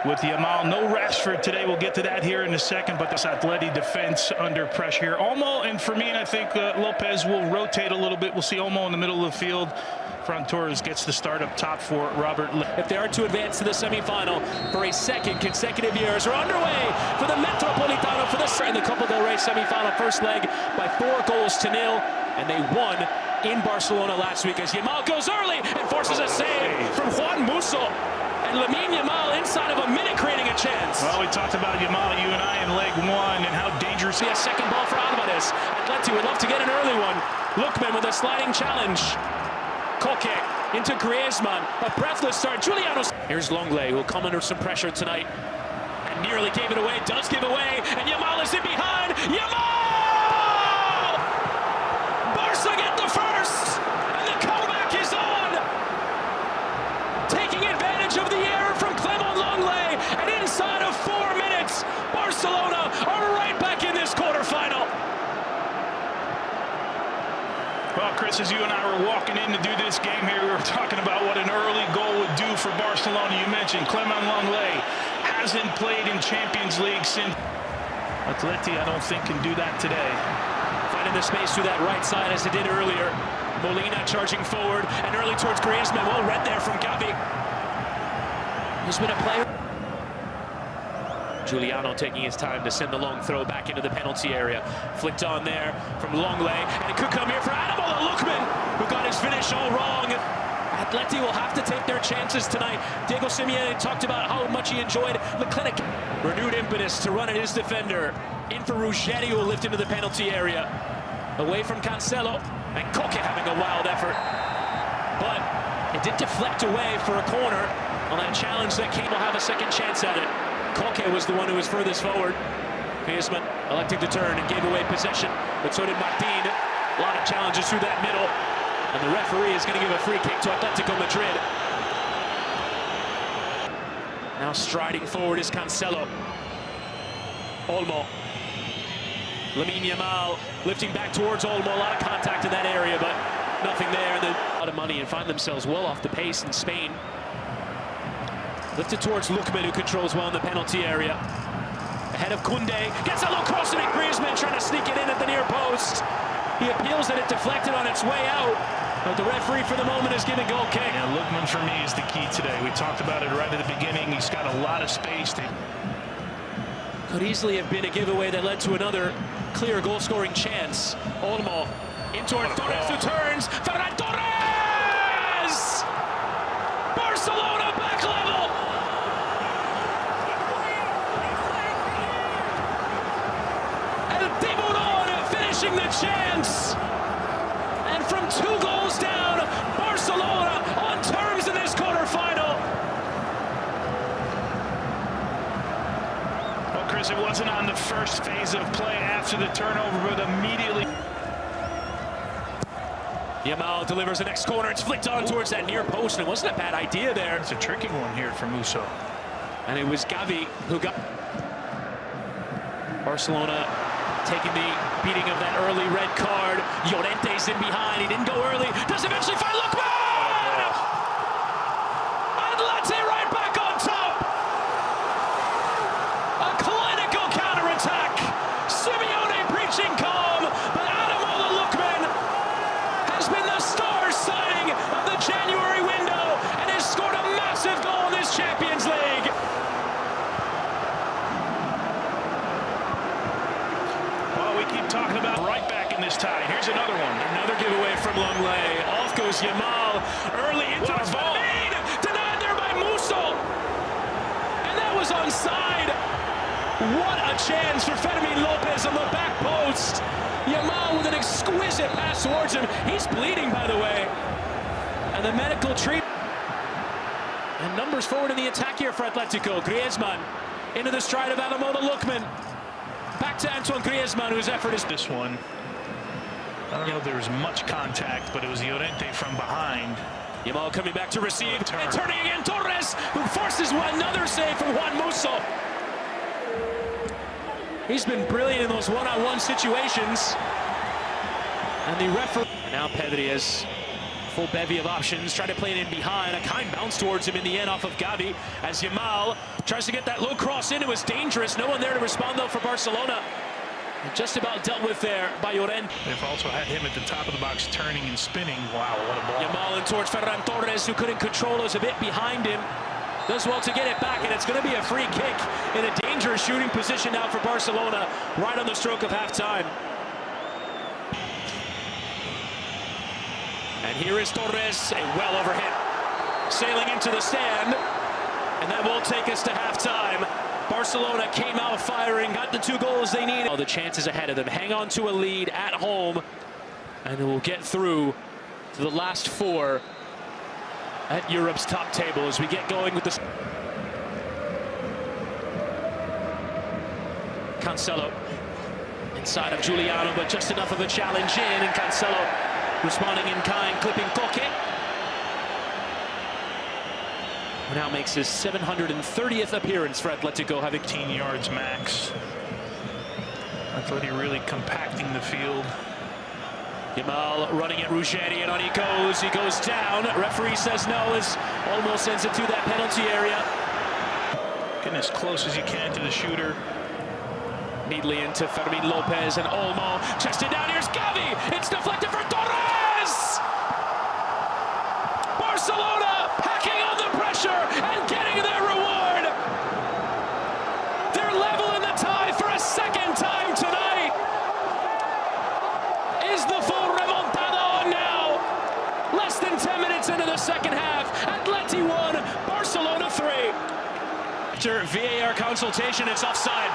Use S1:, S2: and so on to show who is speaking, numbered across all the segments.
S1: with Yamal. No Rashford today. We'll get to that here in a second, but this Atleti defense under pressure here. Olmo and Fermin, I think Lopez will rotate a little bit. We'll see Olmo in the middle of the field. Fran Torres gets the start up top for Robert.
S2: If they are to advance to the semifinal for a second consecutive years, are underway for the Metropolitano for the Copa del Rey semifinal first leg by 4-0, and they won in Barcelona last week as Yamal goes early and forces a save from Juan Musso. And Lamine Yamal inside of a minute creating a chance.
S1: Well, we talked about Yamal, you and I, in leg one, and how dangerous.
S2: A second ball for Alvarez. Atleti would love to get an early one. Lookman with a sliding challenge. Koke into Griezmann. A breathless start. Juliano. Here's Longley, who will come under some pressure tonight. And nearly gave it away. Does give away. And Yamal is in behind. Yamal! Barca get the first. And the comeback is on. Taking advantage of the error from Clement Longley. And inside of 4 minutes, Barcelona are right back in this quarterfinal.
S1: Well, Chris, as you and I were walking in to do this game here, we were talking about what an early goal would do for Barcelona. You mentioned Clement Longley hasn't played in Champions League since. Atleti, I don't think, can do that today.
S2: Finding the space through that right side as it did earlier. Molina charging forward and early towards Griezmann. Well read there from Gavi. Who's been a player. Juliano taking his time to send the long throw back into the penalty area. Flicked on there from Longley, and it could come here for Ademola Lookman, who got his finish all wrong. Atleti will have to take their chances tonight. Diego Simeone talked about how much he enjoyed the clinic. Renewed impetus to run at his defender. In for Ruggeri, who will lift into the penalty area. Away from Cancelo, and Koke having a wild effort. But it did deflect away for a corner on that challenge that Kane will have a second chance at it. Koke was the one who was furthest forward. Griezmann electing to turn and gave away possession, but so did Martin. A lot of challenges through that middle, and the referee is going to give a free kick to Atletico Madrid. Now striding forward is Cancelo. Olmo. Lamine Yamal lifting back towards Olmo. A lot of contact in that area, but nothing there. And a lot of money and find themselves well off the pace in Spain. Lifted towards Lookman, who controls well in the penalty area. Ahead of Koundé, gets a low cross and Griezmann trying to sneak it in at the near post. He appeals that it deflected on its way out, but the referee for the moment is giving goal kick.
S1: Yeah, Lookman for me is the key today. We talked about it right at the beginning. He's got a lot of space.
S2: Could easily have been a giveaway that led to another clear goal-scoring chance. Olmo in towards Torres, who turns. Ferran Torres! Barcelona back level! Finishing the chance, and from 2 goals down, Barcelona on terms in this quarterfinal.
S1: Well, Chris, it wasn't on the first phase of play after the turnover, but immediately.
S2: Yamal delivers the next corner. It's flicked on towards that near post, and it wasn't a bad idea there.
S1: It's a tricky one here for Musso.
S2: And it was Gavi who got Barcelona taking the beating of that early red card. Llorente's in behind. He didn't go early. Does eventually find Lookman! Atleti right back on top. A clinical counterattack. Simeone preaching calm, but Ademola Lookman has been the star signing of the January window and has scored a massive goal in this Champions League.
S1: Talking about right back in this tie. Here's another one.
S2: Another giveaway from Longley. Off goes Yamal. Early into his ball. Denied there by Musso. And that was onside. What a chance for Fermin Lopez on the back post. Yamal with an exquisite pass towards him. He's bleeding, by the way. And the medical treatment. And numbers forward in the attack here for Atletico. Griezmann into the stride of Ademola Lookman. Back to Antoine Griezmann, whose effort is
S1: this one. I don't know if there was much contact, but it was Llorente from behind.
S2: Yamal coming back to receive, and turning again, Torres, who forces another save from Juan Musso. He's been brilliant in those one-on-one situations. And the referee. Now Pedri has Full bevy of options, try to play it in behind. A kind bounce towards him in the end off of Gavi as Yamal tries to get that low cross in. It was dangerous. No one there to respond, though, for Barcelona. Just about dealt with there by Llorente.
S1: They've also had him at the top of the box turning and spinning. Wow, what a ball.
S2: Yamal in towards Ferran Torres, who couldn't control it, was a bit behind him. Does well to get it back, and it's going to be a free kick in a dangerous shooting position now for Barcelona, right on the stroke of halftime. And here is Torres, a well overhit, sailing into the stand, and that will take us to halftime. Barcelona came out firing, got the 2 goals they needed. All the chances ahead of them, hang on to a lead at home, and they will get through to the last 4 at Europe's top table as we get going with this. Cancelo inside of Giuliano, but just enough of a challenge in, and Cancelo responding in kind, clipping Koke. Who now makes his 730th appearance for Atletico, having
S1: 18 yards max. Atleti really compacting the field.
S2: Yamal running at Ruggeri, and on he goes down. Referee says no, as almost sends it to that penalty area.
S1: Getting as close as you can to the shooter.
S2: Neatly into Fermin Lopez, and Olmo chested down. Here's Gavi. It's deflected for Torres. Barcelona packing on the pressure and getting their reward. They're level in the tie for a second time tonight. Is the full remontada on now? Less than 10 minutes into the second half. Atleti 1, Barcelona 3. After VAR consultation, it's offside.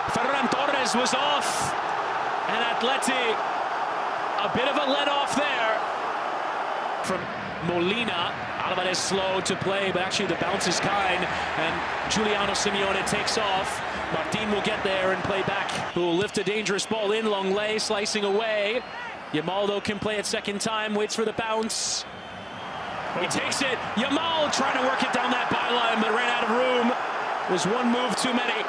S2: Ferran Torres was off, and Atleti a bit of a let-off there. From Molina, Alvarez slow to play, but actually the bounce is kind, and Giuliano Simeone takes off. Martin will get there and play back. Who will lift a dangerous ball in, Longley slicing away. Yamal, though, can play it second time, waits for the bounce. He takes it. Yamal trying to work it down that byline, but ran out of room. It was one move too many.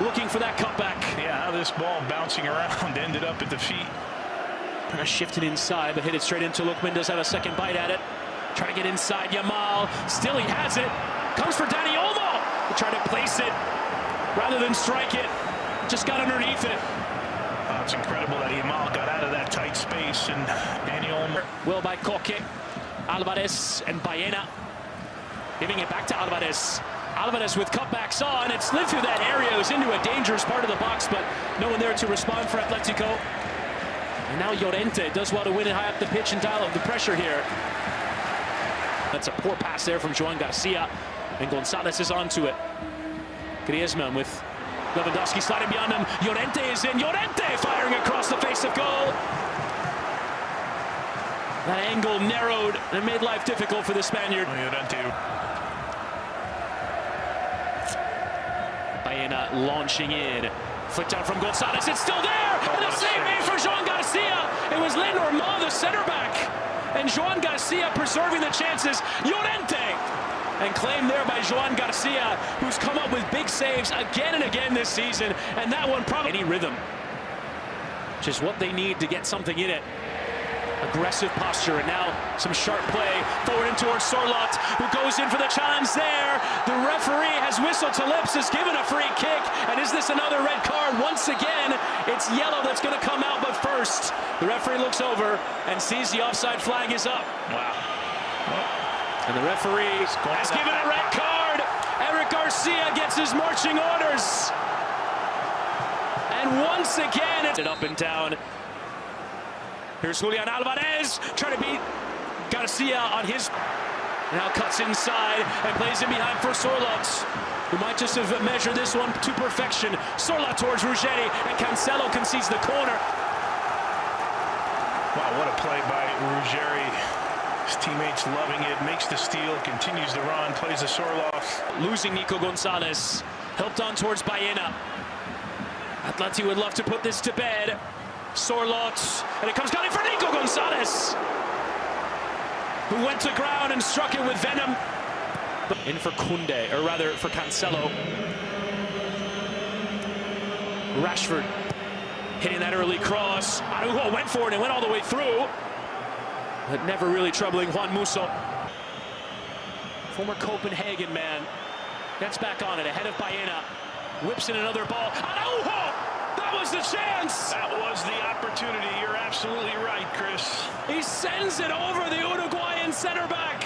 S2: Looking for that cutback.
S1: Yeah, how this ball bouncing around ended up at the feet.
S2: Kind of shifted inside, but hit it straight into Lookman. Does have a second bite at it. Trying to get inside Yamal. Still he has it. Comes for Dani Olmo. Trying to place it rather than strike it. Just got underneath it.
S1: Oh, it's incredible that Yamal got out of that tight space, and Dani Olmo.
S2: Well by Koke, Alvarez, and Baena. Giving it back to Alvarez. Alvarez with cutbacks on. It slid through that area. It was into a dangerous part of the box, but no one there to respond for Atletico. And now Llorente does well to win it high up the pitch and dial up the pressure here. That's a poor pass there from Joan Garcia, and Gonzalez is onto it. Griezmann with Lewandowski sliding beyond him. Llorente is in. Llorente firing across the face of goal. That angle narrowed and made life difficult for the Spaniard.
S1: Llorente.
S2: Baena launching in. Flicked out from Gonzalez. It's still there! And a save made for Joan Garcia. It was Lenormand, the center back. And Joan Garcia preserving the chances. Llorente! And claimed there by Joan Garcia, who's come up with big saves again and again this season. And that one probably any rhythm. Which is what they need to get something in it. Aggressive posture, and now some sharp play forward in towards Sorloth, who goes in for the challenge there. The referee has whistled to lips, has given a free kick, and is this another red card? Once again, it's yellow that's going to come out, but first, the referee looks over and sees the offside flag is up.
S1: Wow.
S2: And the referee has given a red card. Eric Garcia gets his marching orders. And once again, it's up and down. Here's Julian Alvarez trying to beat Garcia on his. Now cuts inside and plays it behind for Sorloth, who might just have measured this one to perfection. Sorloth towards Ruggeri, and Cancelo concedes the corner.
S1: Wow, what a play by Ruggeri. His teammates loving it, makes the steal, continues the run, plays the Sorloth.
S2: Losing Nico Gonzalez, helped on towards Baena. Atleti would love to put this to bed. Sorloth, and it comes down for Nico Gonzalez, who went to ground and struck it with venom. In for Kunde, or rather for Cancelo. Rashford hitting that early cross. Araujo went for it and went all the way through. but never really troubling Juan Musso. Former Copenhagen man gets back on it, ahead of Baena. Whips in another ball. Araujo! That was the chance!
S1: That was the opportunity. You're absolutely right, Chris.
S2: He sends it over the Uruguayan center back.